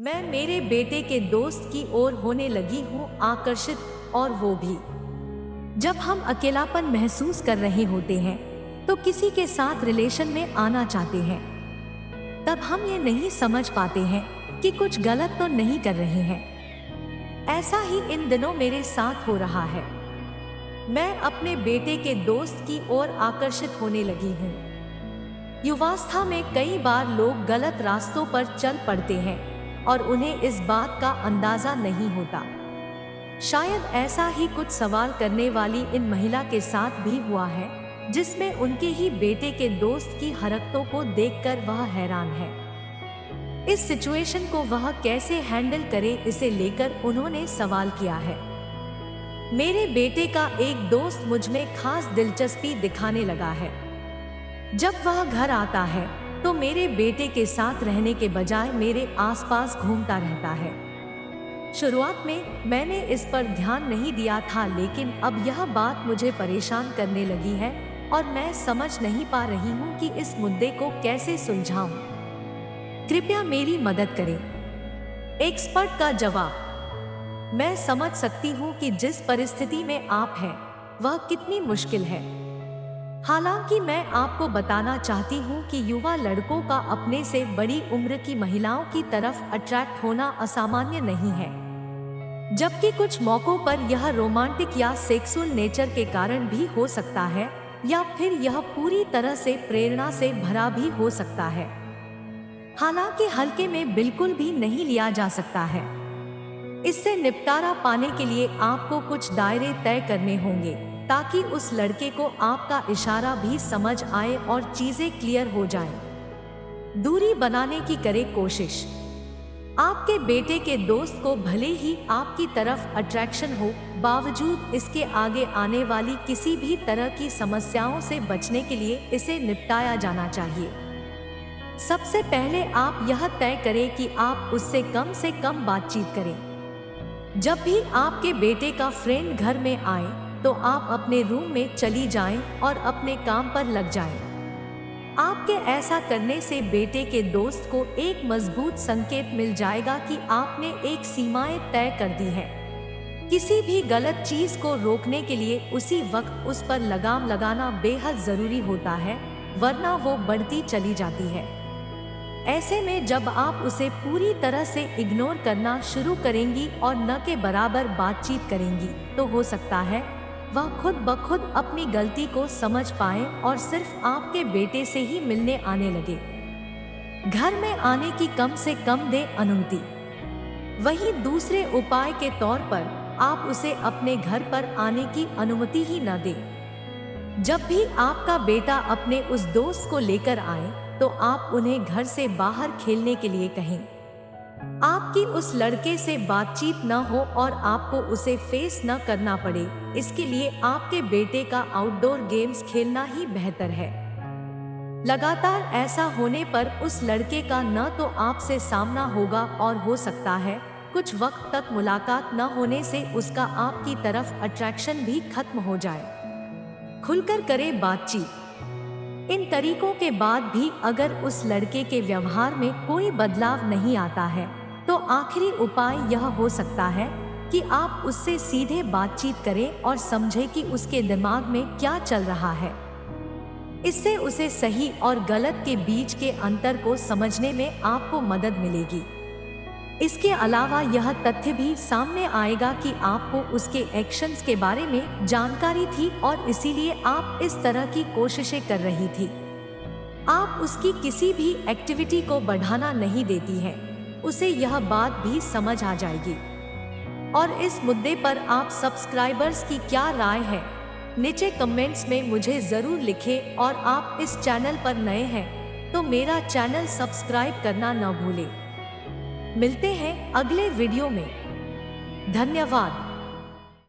मैं मेरे बेटे के दोस्त की ओर होने लगी हूँ आकर्षित, और वो भी। जब हम अकेलापन महसूस कर रहे होते हैं तो किसी के साथ रिलेशन में आना चाहते हैं, तब हम ये नहीं समझ पाते हैं कि कुछ गलत तो नहीं कर रहे हैं। ऐसा ही इन दिनों मेरे साथ हो रहा है। मैं अपने बेटे के दोस्त की ओर आकर्षित होने लगी हूँ। युवावस्था में कई बार लोग गलत रास्तों पर चल पड़ते हैं और उन्हें इस बात का अंदाजा नहीं होता। शायद ऐसा ही कुछ सवाल करने वाली इन महिला के साथ भी हुआ है, जिसमें उनके ही बेटे के दोस्त की हरकतों को देखकर वह हैरान है। इस सिचुएशन को वह कैसे हैंडल करे, इसे लेकर उन्होंने सवाल किया है। मेरे बेटे का एक दोस्त मुझ में खास दिलचस्पी दिखाने लगा है। जब वह घर आता है तो मेरे बेटे के साथ रहने के बजाय मेरे आसपास घूमता रहता है। शुरुआत में मैंने इस पर ध्यान नहीं दिया था, लेकिन अब यह बात मुझे परेशान करने लगी है और मैं समझ नहीं पा रही हूँ कि इस मुद्दे को कैसे सुलझाऊं। कृपया मेरी मदद करें। एक्सपर्ट का जवाब। मैं समझ सकती हूँ कि जिस परिस्थिति में आप हैं वह कितनी मुश्किल है। हालांकि मैं आपको बताना चाहती हूँ कि युवा लड़कों का अपने से बड़ी उम्र की महिलाओं की तरफ अट्रैक्ट होना असामान्य नहीं है, जबकि कुछ मौकों पर यह रोमांटिक या सेक्सुअल नेचर के कारण भी हो सकता है, या फिर यह पूरी तरह से प्रेरणा से भरा भी हो सकता है। हालांकि हल्के में बिल्कुल भी नहीं लिया जा सकता है। इससे निपटारा पाने के लिए आपको कुछ दायरे तय करने होंगे ताकि उस लड़के को आपका इशारा भी समझ आए और चीजें क्लियर हो जाएं। दूरी बनाने की करें कोशिश। आपके बेटे के दोस्त को भले ही आपकी तरफ अट्रैक्शन हो, बावजूद इसके आगे आने वाली किसी भी तरह की समस्याओं से बचने के लिए इसे निपटाया जाना चाहिए। सबसे पहले आप यह तय करें कि आप उससे कम बातचीत करें। जब भी आपके बेटे का फ्रेंड घर में आए तो आप अपने रूम में चली जाएं और अपने काम पर लग जाएं। आपके ऐसा करने से बेटे के दोस्त को एक मजबूत संकेत मिल जाएगा कि आपने एक सीमाएं तय कर दी है। किसी भी गलत चीज को रोकने के लिए उसी वक्त उस पर लगाम लगाना बेहद जरूरी होता है, वरना वो बढ़ती चली जाती है। ऐसे में जब आप उसे पूरी तरह से इग्नोर करना शुरू करेंगी और न के बराबर बातचीत करेंगी, तो हो सकता है वह खुद ब खुद अपनी गलती को समझ पाए और सिर्फ आपके बेटे से ही मिलने आने लगे। घर में आने की कम से कम दे अनुमति। वहीं दूसरे उपाय के तौर पर आप उसे अपने घर पर आने की अनुमति ही न दें। जब भी आपका बेटा अपने उस दोस्त को लेकर आए तो आप उन्हें घर से बाहर खेलने के लिए कहें। आपकी उस लड़के से बातचीत न हो और आपको उसे फेस न करना पड़े, इसके लिए आपके बेटे का आउटडोर गेम्स खेलना ही बेहतर है। लगातार ऐसा होने पर उस लड़के का न तो आपसे सामना होगा और हो सकता है कुछ वक्त तक मुलाकात न होने से उसका आपकी तरफ अट्रैक्शन भी खत्म हो जाए। खुलकर करें बातचीत। इन तरीकों के बाद भी अगर उस लड़के के व्यवहार में कोई बदलाव नहीं आता है तो आखिरी उपाय यह हो सकता है कि आप उससे सीधे बातचीत करें और समझें कि उसके दिमाग में क्या चल रहा है। इससे उसे सही और गलत के बीच के अंतर को समझने में आपको मदद मिलेगी। इसके अलावा यह तथ्य भी सामने आएगा कि आपको उसके एक्शंस के बारे में जानकारी थी और इसीलिए आप इस तरह की कोशिशें कर रही थी। आप उसकी किसी भी एक्टिविटी को बढ़ाना नहीं देती हैं, उसे यह बात भी समझ आ जाएगी। और इस मुद्दे पर आप सब्सक्राइबर्स की क्या राय है, नीचे कमेंट्स में मुझे जरूर लिखें। और आप इस चैनल पर नए हैं तो मेरा चैनल सब्सक्राइब करना न भूलें। मिलते हैं अगले वीडियो में। धन्यवाद।